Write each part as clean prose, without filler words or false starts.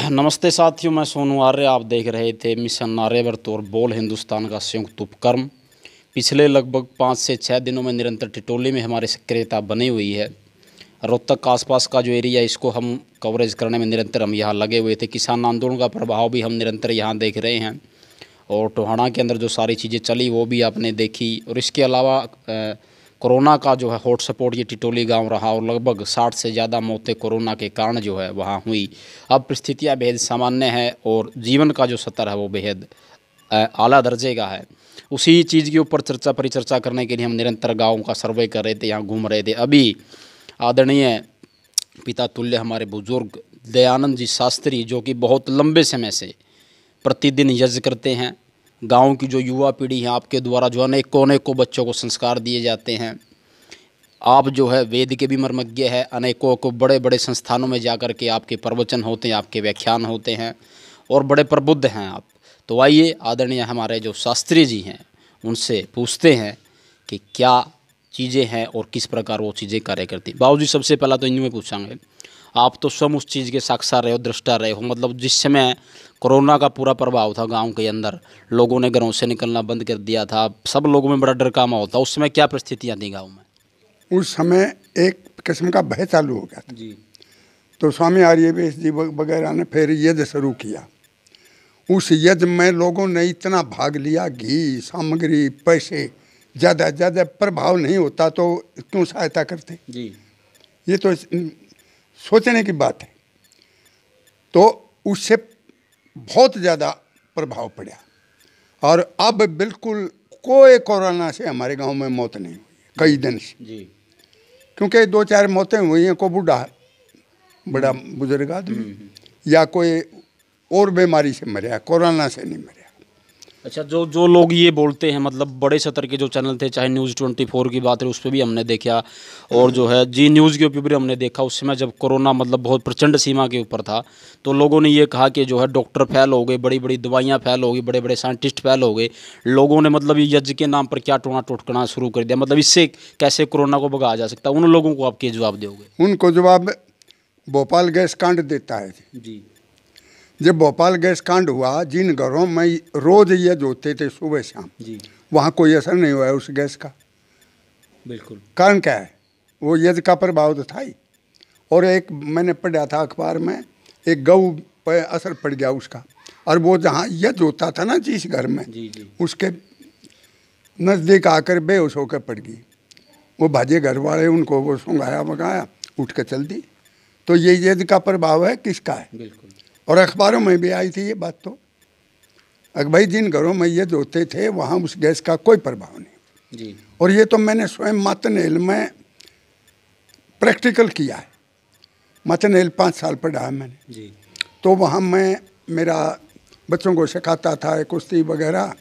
नमस्ते साथियों, मैं सोनू आर्य। आप देख रहे थे मिशन आर्यवर्त और बोल हिंदुस्तान का संयुक्त उपक्रम। पिछले लगभग 5 से 6 दिनों में निरंतर टिटोली में हमारी सक्रियता बनी हुई है। रोहतक आसपास का जो एरिया, इसको हम कवरेज करने में निरंतर हम यहाँ लगे हुए थे। किसान आंदोलन का प्रभाव भी हम निरंतर यहाँ देख रहे हैं और टोहाना के अंदर जो सारी चीज़ें चली वो भी आपने देखी। और इसके अलावा कोरोना का जो है हॉटस्पॉट ये टिटोली गांव रहा और लगभग 60 से ज़्यादा मौतें कोरोना के कारण जो है वहाँ हुई। अब परिस्थितियाँ बेहद सामान्य है और जीवन का जो स्तर है वो बेहद आला दर्जे का है। उसी चीज़ के ऊपर परिचर्चा करने के लिए हम निरंतर गाँव का सर्वे कर रहे थे, यहाँ घूम रहे थे। अभी आदरणीय पिता तुल्य हमारे बुजुर्ग दयानंद जी शास्त्री, जो कि बहुत लंबे समय से प्रतिदिन यज्ञ करते हैं। गांव की जो युवा पीढ़ी है, आपके द्वारा जो अनेकों बच्चों को संस्कार दिए जाते हैं। आप जो है वेद के भी मर्मज्ञ है, अनेकों को बड़े बड़े संस्थानों में जाकर के आपके प्रवचन होते हैं, आपके व्याख्यान होते हैं और बड़े प्रबुद्ध हैं आप। तो आइए आदरणीय हमारे जो शास्त्री जी हैं उनसे पूछते हैं कि क्या चीज़ें हैं और किस प्रकार वो चीज़ें कार्य करती। बाबूजी, सबसे पहला तो इनमें पूछांगे, आप तो स्वयं उस चीज़ के साक्षात रहे हो, दृष्टा रहे हो। मतलब जिस समय कोरोना का पूरा प्रभाव था गांव के अंदर, लोगों ने घरों से निकलना बंद कर दिया था, सब लोगों में बड़ा डर का माहौल था। उस समय क्या परिस्थितियाँ थी गाँव में? उस समय एक किस्म का भय चालू हो गया था जी। तो स्वामी आर्यवेश जी वगैरह ने फिर यज्ञ शुरू किया। उस यज्ञ में लोगों ने इतना भाग लिया, घी, सामग्री, पैसे, ज़्यादा प्रभाव नहीं होता तो क्यों सहायता करते जी। ये तो सोचने की बात है। तो उससे बहुत ज़्यादा प्रभाव पड़ा और अब बिल्कुल कोई कोरोना से हमारे गांव में मौत नहीं हुई कई दिन से। जी। क्योंकि 2-4 मौतें हुई हैं, को बूढ़ा बड़ा बुजुर्ग आदमी या कोई और बीमारी से मरा, कोरोना से नहीं मरा। अच्छा, जो लोग ये बोलते हैं, मतलब बड़े स्तर के जो चैनल थे, चाहे न्यूज़ 24 की बात है उस पर भी हमने देखा और जो है जी न्यूज़ के ऊपर भी हमने देखा। उस समय जब कोरोना मतलब बहुत प्रचंड सीमा के ऊपर था तो लोगों ने ये कहा कि जो है डॉक्टर फेल हो गए, बड़ी बड़ी दवाइयाँ फेल हो गई, बड़े बड़े साइंटिस्ट फेल हो गए। लोगों ने मतलब ये यज्ञ के नाम पर क्या टोना टोटकना शुरू कर दिया। मतलब इससे कैसे कोरोना को भगाया जा सकता है? उन लोगों को आप क्या जवाब दोगे? उनको जवाब भोपाल गैस कांड देता है जी। जब भोपाल गैस कांड हुआ, जिन घरों में रोज यज्ञ होते थे सुबह शाम, जी। वहाँ कोई असर नहीं हुआ है उस गैस का। बिल्कुल। कारण क्या है? वो यज्ञ का प्रभाव तो था ही। और एक मैंने पढ़ा था अखबार में, एक गऊ पर असर पड़ गया उसका, और वो जहाँ यज्ञ होता था ना जिस घर में, जी। उसके नज़दीक आकर बेहोश होकर पड़ गई। वो भाजे घर वाले उनको वो सुंघाया वगाया, उठ कर चल दी। तो ये यज्ञ का प्रभाव है, किसका है? बिल्कुल। और अखबारों में भी आई थी ये बात। तो भाई जिन घरों में यज्ञ होते थे वहाँ उस गैस का कोई प्रभाव नहीं। जी। और ये तो मैंने स्वयं मातनेल में प्रैक्टिकल किया है। मातनेल 5 साल पढ़ा है मैंने। जी। तो वहाँ मैं मेरा बच्चों को सिखाता था, कुश्ती वगैरह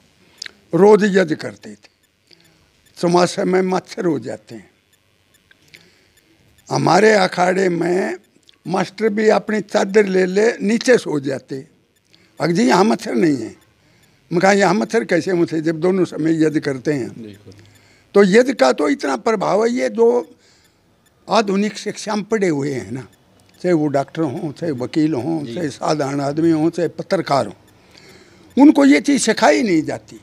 रोज यज्ञ करते थे। चौमासे में मच्छर हो जाते हैं हमारे अखाड़े में, मास्टर भी अपनी चादर ले नीचे सो जाते। अगर जी यहाँ मच्छर नहीं है। मैं कहा यहाँ मच्छर कैसे मुझे, जब दोनों समय यज्ञ करते हैं। तो यज्ञ का तो इतना प्रभाव है। ये जो आधुनिक शिक्षा में पढ़े हुए हैं ना, चाहे वो डॉक्टर हों, चाहे वकील हों, चाहे साधारण आदमी हों, चाहे पत्रकार हों, उनको ये चीज़ सिखाई नहीं जाती।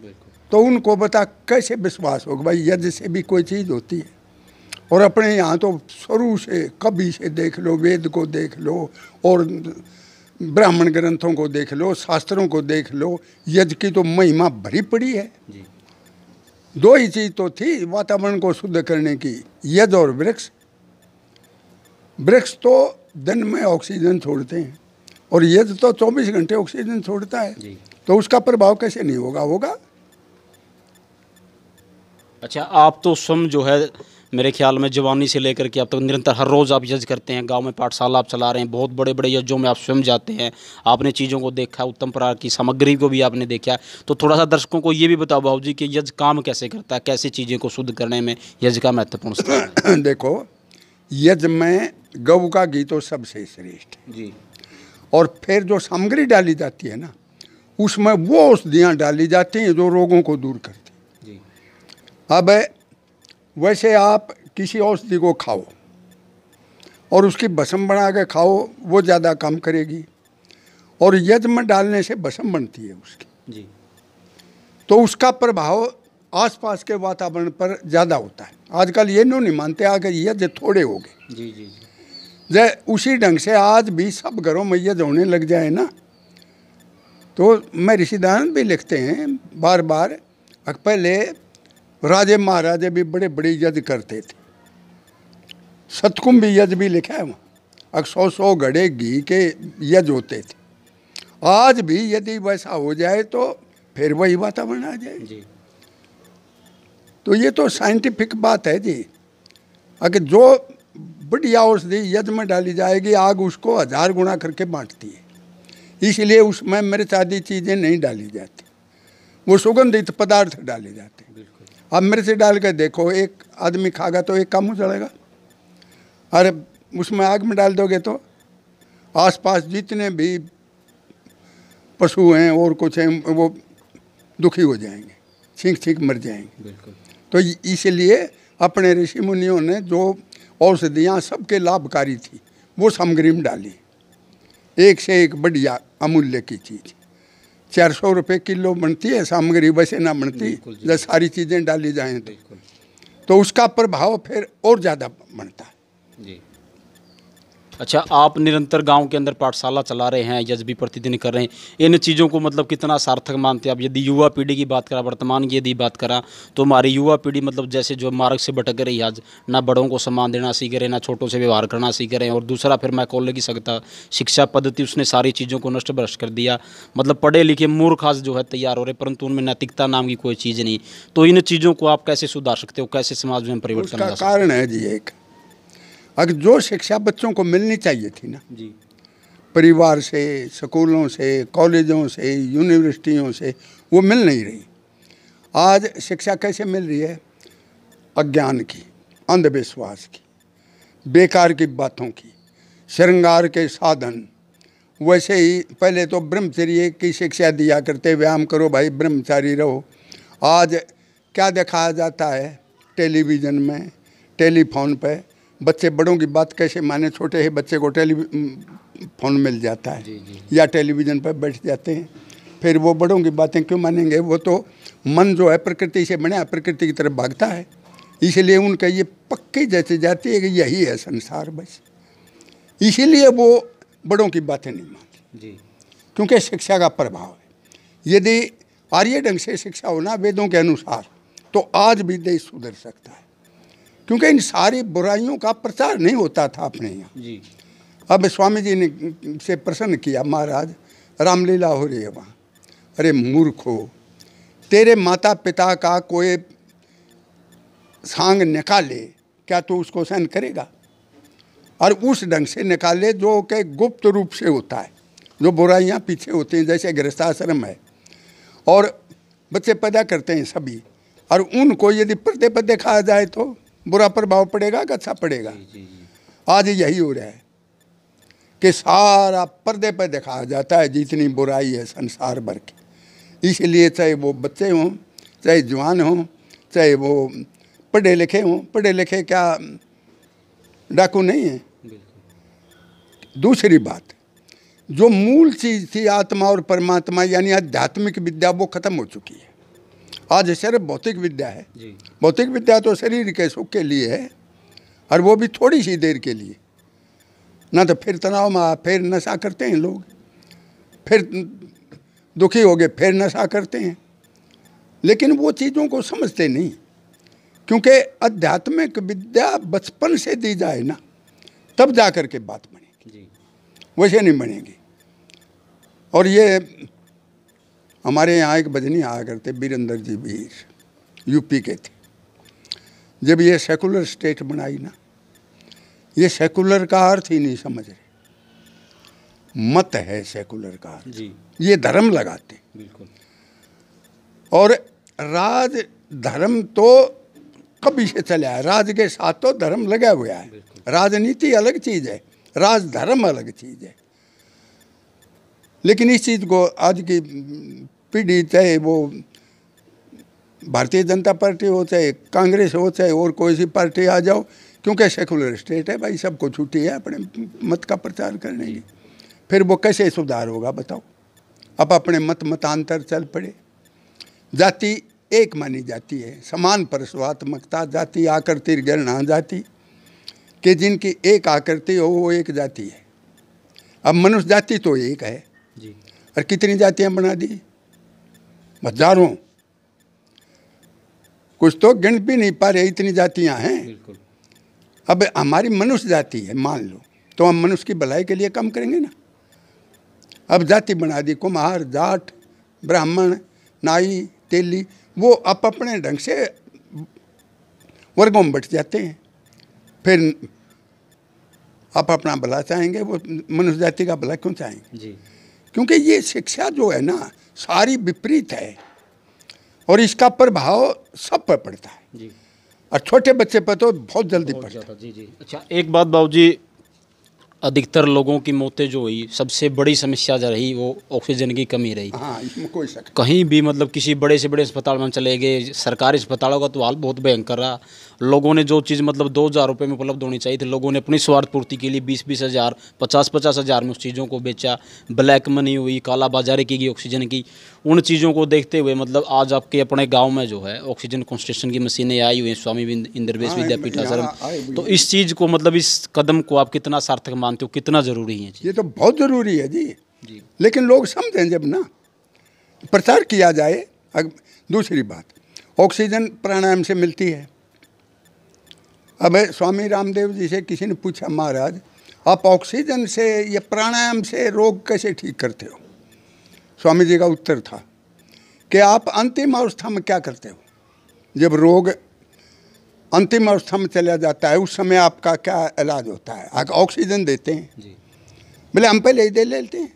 तो उनको बता कैसे विश्वास होगा भाई यज्ञ से भी कोई चीज़ होती है। और अपने यहाँ तो शुरू से कभी से देख लो, वेद को देख लो और ब्राह्मण ग्रंथों को देख लो, शास्त्रों को देख लो, यज्ञ की तो महिमा भरी पड़ी है। जी। 2 ही चीज़ तो थी वातावरण को शुद्ध करने की, यज्ञ और वृक्ष। वृक्ष तो दिन में ऑक्सीजन छोड़ते हैं और यज्ञ तो 24 घंटे ऑक्सीजन छोड़ता है। जी। तो उसका प्रभाव कैसे नहीं होगा? अच्छा, आप तो स्वयं जो है मेरे ख्याल में जवानी से लेकर के अब तक निरंतर हर रोज़ आप यज्ञ करते हैं, गांव में पाठशाला आप चला रहे हैं, बहुत बड़े बड़े यज्ञों में आप स्वयं जाते हैं, आपने चीज़ों को देखा, उत्तम प्रकार की सामग्री को भी आपने देखा। तो थोड़ा सा दर्शकों को ये भी बताओ बाबू जी कि यज्ञ काम कैसे करता है, कैसे चीज़ें को शुद्ध करने में यज्ञ का महत्वपूर्ण स्थान है? देखो, यज्ञ में गऊ का घी तो सबसे श्रेष्ठ है। जी। और फिर जो सामग्री डाली जाती है ना, उसमें वो औषधियाँ डाली जाती हैं जो रोगों को दूर करती हैं। अब वैसे आप किसी औषधि को खाओ और उसकी भस्म बना के खाओ, वो ज़्यादा काम करेगी। और यज्ञ में डालने से भस्म बनती है उसकी, जी तो उसका प्रभाव आसपास के वातावरण पर ज़्यादा होता है। आजकल ये नहीं मानते अगर यज्ञ थोड़े हो गए, जी जी जी जै उसी ढंग से आज भी सब घरों में यज्ञ होने लग जाए ना, तो मैं ऋषिदान भी लिखते हैं बार बार, पहले राजे महाराजे भी बड़े बड़े यज्ञ करते थे, सतकुंभी यज्ञ भी लिखा है वहाँ, 100 घड़े घी के यज्ञ होते थे। आज भी यदि वैसा हो जाए तो फिर वही वातावरण आ जाए जी। तो ये तो साइंटिफिक बात है जी। अगर जो बढ़िया औषधि यज्ञ में डाली जाएगी, आग उसको 1000 गुना करके बांटती है, इसलिए उसमें मिर्च आदि चीज़ें नहीं डाली जाती, वो सुगंधित पदार्थ डाले जाते हैं। अब मिर्च डाल के देखो, एक आदमी खाएगा तो एक काम चलेगा, अरे उसमें आग में डाल दोगे तो आसपास जितने भी पशु हैं और कुछ हैं वो दुखी हो जाएंगे, छींक छींक मर जाएंगे। बिल्कुल। तो इसलिए अपने ऋषि मुनियों ने जो औषधियाँ सबके लाभकारी थी वो सामग्री में डाली, एक से एक बढ़िया अमूल्य की चीज़। 400 रुपये किलो बनती है सामग्री, वैसे ना बनती जब सारी चीज़ें डाली जाएं तो उसका प्रभाव फिर और ज़्यादा बनता है जी। अच्छा, आप निरंतर गांव के अंदर पाठशाला चला रहे हैं, यज्ञ भी प्रतिदिन कर रहे हैं, इन चीज़ों को मतलब कितना सार्थक मानते हैं आप? यदि युवा पीढ़ी की बात करा, वर्तमान की यदि बात करा, तो हमारी युवा पीढ़ी मतलब जैसे जो मार्ग से भटक रही है आज, ना बड़ों को सम्मान देना सीख रहे, ना छोटों से व्यवहार करना सीख रहे हैं, और दूसरा फिर मैं कॉल की सकता शिक्षा पद्धति उसने सारी चीज़ों को नष्ट भ्रष्ट कर दिया, मतलब पढ़े लिखे मूर्ख आज जो है तैयार हो रहे, परंतु उनमें नैतिकता नाम की कोई चीज़ नहीं। तो इन चीज़ों को आप कैसे सुधार सकते हो, कैसे समाज में परिवर्तन ला सकते हो? कारण है जी एक, अगर जो शिक्षा बच्चों को मिलनी चाहिए थी ना, जी, परिवार से, स्कूलों से, कॉलेजों से, यूनिवर्सिटियों से, वो मिल नहीं रही। आज शिक्षा कैसे मिल रही है? अज्ञान की, अंधविश्वास की, बेकार की बातों की, श्रृंगार के साधन। वैसे ही पहले तो ब्रह्मचर्य की शिक्षा दिया करते, व्यायाम करो भाई, ब्रह्मचारी रहो। आज क्या दिखाया जाता है टेलीविज़न में, टेलीफोन पे? बच्चे बड़ों की बात कैसे माने? छोटे ही बच्चे को टेलीफोन मिल जाता है, जी, जी। या टेलीविज़न पर बैठ जाते हैं, फिर वो बड़ों की बातें क्यों मानेंगे? वो तो मन जो है प्रकृति से बना, प्रकृति की तरफ भागता है, इसलिए उनका ये पक्की जैसे जाती है कि यही है संसार बस, इसीलिए वो बड़ों की बातें नहीं मानते जी, क्योंकि शिक्षा का प्रभाव है। यदि आर्य ढंग से शिक्षा होना वेदों के अनुसार, तो आज भी देश सुधर सकता है, क्योंकि इन सारी बुराइयों का प्रचार नहीं होता था अपने यहाँ। जी। अब स्वामी जी ने से प्रसन्न किया, महाराज रामलीला हो रही है वहाँ, अरे मूर्खो, तेरे माता पिता का कोई सांग निकाले, क्या तू उसको सहन करेगा? और उस ढंग से निकाले जो कि गुप्त रूप से होता है, जो बुराइयाँ पीछे होती हैं, जैसे गृहस्थाश्रम है और बच्चे पैदा करते हैं सभी, और उनको यदि पर्दे पर दिखाया जाए तो बुरा प्रभाव पड़ेगा कि अच्छा पड़ेगा? आज यही हो रहा है कि सारा पर्दे पर दिखाया जाता है जितनी बुराई है संसार भर की। इसलिए चाहे वो बच्चे हों, चाहे जवान हों, चाहे वो पढ़े लिखे हों, पढ़े लिखे क्या डाकू नहीं है? दूसरी बात, जो मूल चीज़ थी आत्मा और परमात्मा यानी आध्यात्मिक विद्या, वो खत्म हो चुकी है। आज सिर्फ भौतिक विद्या है। भौतिक विद्या तो शरीर के सुख के लिए है, और वो भी थोड़ी सी देर के लिए, ना तो फिर तनाव में, फिर नशा करते हैं लोग, फिर दुखी हो गए फिर नशा करते हैं, लेकिन वो चीज़ों को समझते नहीं, क्योंकि आध्यात्मिक विद्या बचपन से दी जाए ना, तब जा कर के बात बनेगी, वैसे नहीं बनेगी। और ये हमारे यहाँ एक भजनी आया करते, वीरेंद्र जी वीर, यूपी के थे। जब ये सेकुलर स्टेट बनाई ना, ये सेकुलर का अर्थ ही नहीं समझ रहे, मत है सेकुलर का अर्थ जी। ये धर्म लगाते बिल्कुल, और राज धर्म तो कभी से चला है, राज के साथ तो धर्म लगा हुआ है। राजनीति अलग चीज़ है, राज धर्म अलग चीज़ है। लेकिन इस चीज़ को आज की पीढ़ी, चाहे वो भारतीय जनता पार्टी हो, चाहे कांग्रेस हो, चाहे और कोई सी पार्टी आ जाओ, क्योंकि सेकुलर स्टेट है भाई, सबको छुट्टी है अपने मत का प्रचार करने की, फिर वो कैसे सुधार होगा बताओ। अब अपने मतांतर चल पड़े। जाति एक मानी जाती है, समान परस्वात्मकता जाति, आकृति गणना जाति कि जिनकी एक आकृति हो वो एक जाति है। अब मनुष्य जाति तो एक है जी। और कितनी जातियां बना दी, हजारों, कुछ तो गिन भी नहीं पा रहे, इतनी जातियां हैं। बिल्कुल। अब हमारी मनुष्य जाति है मान लो, तो हम मनुष्य की भलाई के लिए कम करेंगे ना। अब जाति बना दी, कुम्हार, जाट, ब्राह्मण, नाई, तेली, वो अपने ढंग से वर्गों में बट जाते हैं। फिर आप अपना भला चाहेंगे, वो मनुष्य जाति का भला क्यों चाहेंगे जी। क्योंकि ये शिक्षा जो है ना सारी विपरीत है और इसका प्रभाव सब पर पड़ता है जी। और छोटे बच्चे पर तो बहुत जल्दी पड़ता है। जी जी। अच्छा, एक बात बाबूजी, अधिकतर लोगों की मौतें जो हुई, सबसे बड़ी समस्या जो रही वो ऑक्सीजन की कमी रही। हाँ, इसमें कोई शक कहीं भी मतलब किसी बड़े से बड़े अस्पताल में चले गए, सरकारी अस्पतालों का तो हाल बहुत भयंकर रहा। लोगों ने जो चीज़ मतलब 2,000 रुपये में उपलब्ध होनी चाहिए थी, लोगों ने अपनी स्वार्थ पूर्ति के लिए 20-20 हज़ार, 50-50 हज़ार में उस चीज़ों को बेचा। ब्लैक मनी हुई, काला बाजारी की गई ऑक्सीजन की। उन चीज़ों को देखते हुए मतलब आज आपके अपने गाँव में जो है ऑक्सीजन कंसंट्रेशन की मशीनें आई हुई हैं, स्वामी इंद्रवेश विद्यापीठ आश्रम। तो इस चीज़ को मतलब इस कदम को आप कितना सार्थक मानते हो, कितना ज़रूरी है? ये तो बहुत ज़रूरी है जी। जी। लेकिन लोग समझें जब ना, प्रचार किया जाए। दूसरी बात, ऑक्सीजन प्राणायाम से मिलती है। अब स्वामी रामदेव जी से किसी ने पूछा, महाराज आप ऑक्सीजन से या प्राणायाम से रोग कैसे ठीक करते हो? स्वामी जी का उत्तर था कि आप अंतिम अवस्था में क्या करते हो, जब रोग अंतिम अवस्था में चला जाता है उस समय आपका क्या इलाज होता है? आप ऑक्सीजन देते हैं। जी। बोले हम पहले ही दे लेते हैं।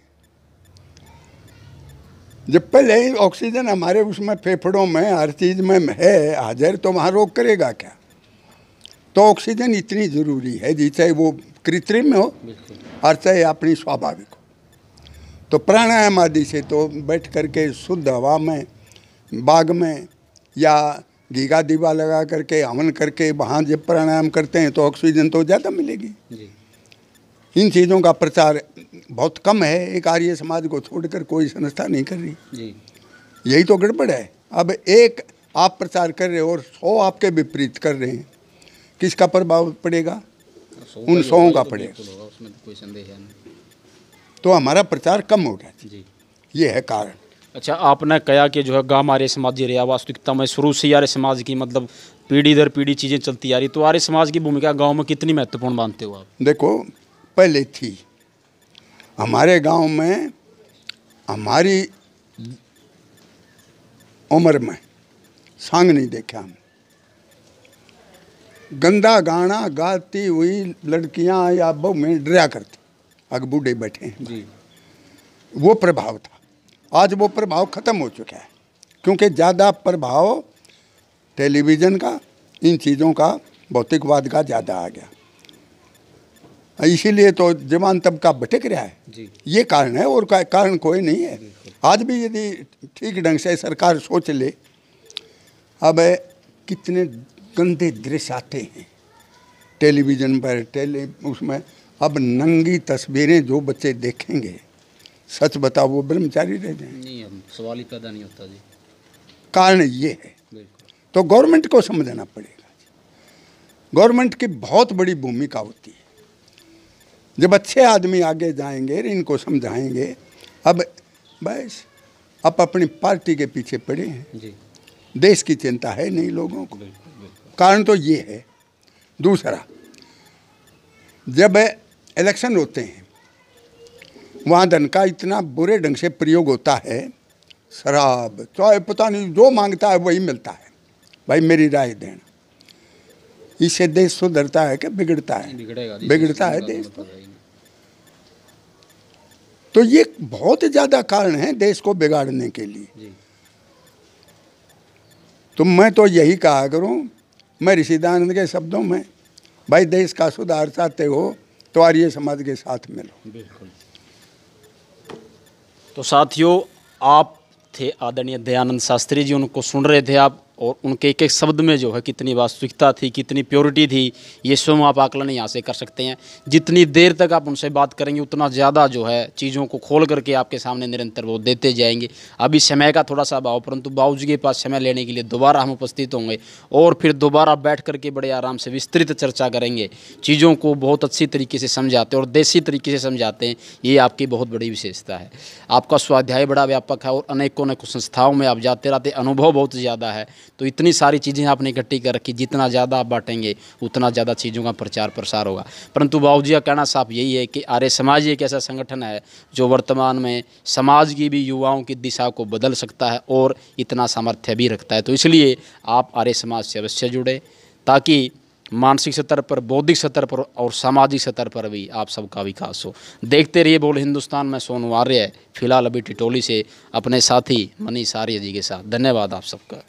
जब पहले ही ऑक्सीजन हमारे उसमें फेफड़ों में हर चीज़ में है हाजिर, तो वहाँ रोग करेगा क्या? तो ऑक्सीजन इतनी ज़रूरी है जी, चाहे वो कृत्रिम हो और चाहे अपनी स्वाभाविक हो। तो प्राणायाम आदि से तो बैठ करके शुद्ध हवा में, बाग में या घी का दीवा लगा करके हवन करके वहाँ जब प्राणायाम करते हैं तो ऑक्सीजन तो ज़्यादा मिलेगी। जी। इन चीज़ों का प्रचार बहुत कम है। एक आर्य समाज को छोड़कर कोई संस्था नहीं कर रही। जी। यही तो गड़बड़ है। अब एक आप प्रचार कर रहे हो और 100 आपके विपरीत कर रहे हैं, किसका प्रभाव पड़ेगा? उन 100 का पड़ेगा। उसमें तो कोई संदेह है नहीं। तो हमारा प्रचार कम हो गया जी। ये है कारण। अच्छा, आपने कहा कि जो है गाँव आर्य समाज जी रहा, वास्तविकता में शुरू से आर्य समाज की मतलब पीढ़ी दर पीढ़ी चीज़ें चलती आ रही। तो आर्य समाज की भूमिका गाँव में कितनी महत्वपूर्ण मानते हो आप? देखो, पहले थी हमारे गांव में, हमारी उम्र में सांग नहीं देखा हम। गंदा गाना गाती हुई लड़कियां या बहु में डरा करती, अग बूढ़े बैठे हैं जी। वो प्रभाव था। आज वो प्रभाव खत्म हो चुका है क्योंकि ज़्यादा प्रभाव टेलीविज़न का, इन चीज़ों का, भौतिकवाद का ज़्यादा आ गया। इसीलिए तो जवान तबका भटक रहा है जी। ये कारण है, और कारण कोई नहीं है। आज भी यदि ठीक ढंग से सरकार सोच ले, अब कितने गंदे दृश्य आते हैं टेलीविज़न पर, उसमें अब नंगी तस्वीरें जो बच्चे देखेंगे, सच बताओ वो ब्रह्मचारी रह जाएंगे। नहीं, हम सवाल ही पैदा नहीं होता जी। कारण ये है। तो गवर्नमेंट को समझना पड़ेगा। गवर्नमेंट की बहुत बड़ी भूमिका होती है। जब अच्छे आदमी आगे जाएंगे, इनको समझाएंगे। अब बस आप अपनी पार्टी के पीछे पड़े हैं जी। देश की चिंता है नहीं लोगों को। कारण तो ये है। दूसरा, जब इलेक्शन होते हैं वहाँ धन का इतना बुरे ढंग से प्रयोग होता है, शराब चाहे पता नहीं जो मांगता है वही मिलता है। भाई मेरी राय देना, इससे देश सुधरता है कि बिगड़ता है? बिगड़ता है देश। तो ये बहुत ज़्यादा कारण है देश को बिगाड़ने के लिए। तो मैं तो यही कहा करूं, मैं ऋषिदानंद के शब्दों में, भाई देश का सुधार चाहते हो तो आर्य समाज के साथ मिलो। बिल्कुल। तो साथियों, आप थे आदरणीय दयानंद शास्त्री जी, उनको सुन रहे थे आप। और उनके एक एक शब्द में जो है कितनी वास्तविकता थी, कितनी प्योरिटी थी, ये स्वयं आप आकलन यहाँ से कर सकते हैं। जितनी देर तक आप उनसे बात करेंगे उतना ज़्यादा जो है चीज़ों को खोल करके आपके सामने निरंतर वो देते जाएंगे। अभी समय का थोड़ा सा अभाव, परंतु बाबूजी के पास समय लेने के लिए दोबारा हम उपस्थित होंगे और फिर दोबारा बैठ करके बड़े आराम से विस्तृत चर्चा करेंगे। चीज़ों को बहुत अच्छी तरीके से समझाते हैं और देसी तरीके से समझाते हैं, ये आपकी बहुत बड़ी विशेषता है। आपका स्वाध्याय बड़ा व्यापक है और अनेकों संस्थाओं में आप जाते रहते, अनुभव बहुत ज़्यादा है। तो इतनी सारी चीज़ें आपने इकट्ठी कर रखी, जितना ज़्यादा आप बांटेंगे उतना ज़्यादा चीज़ों का प्रचार प्रसार होगा। परंतु बाबूजी का कहना साफ यही है कि आर्य समाज एक ऐसा संगठन है जो वर्तमान में समाज की भी, युवाओं की दिशा को बदल सकता है और इतना सामर्थ्य भी रखता है। तो इसलिए आप आर्य समाज से अवश्य जुड़े, ताकि मानसिक स्तर पर, बौद्धिक स्तर पर और सामाजिक स्तर पर भी आप सबका विकास हो। देखते रहिए बोल हिंदुस्तान में। सोनू आर्य फिलहाल अभी टिटोली से अपने साथी मनीष आर्य जी के साथ। धन्यवाद आप सबका।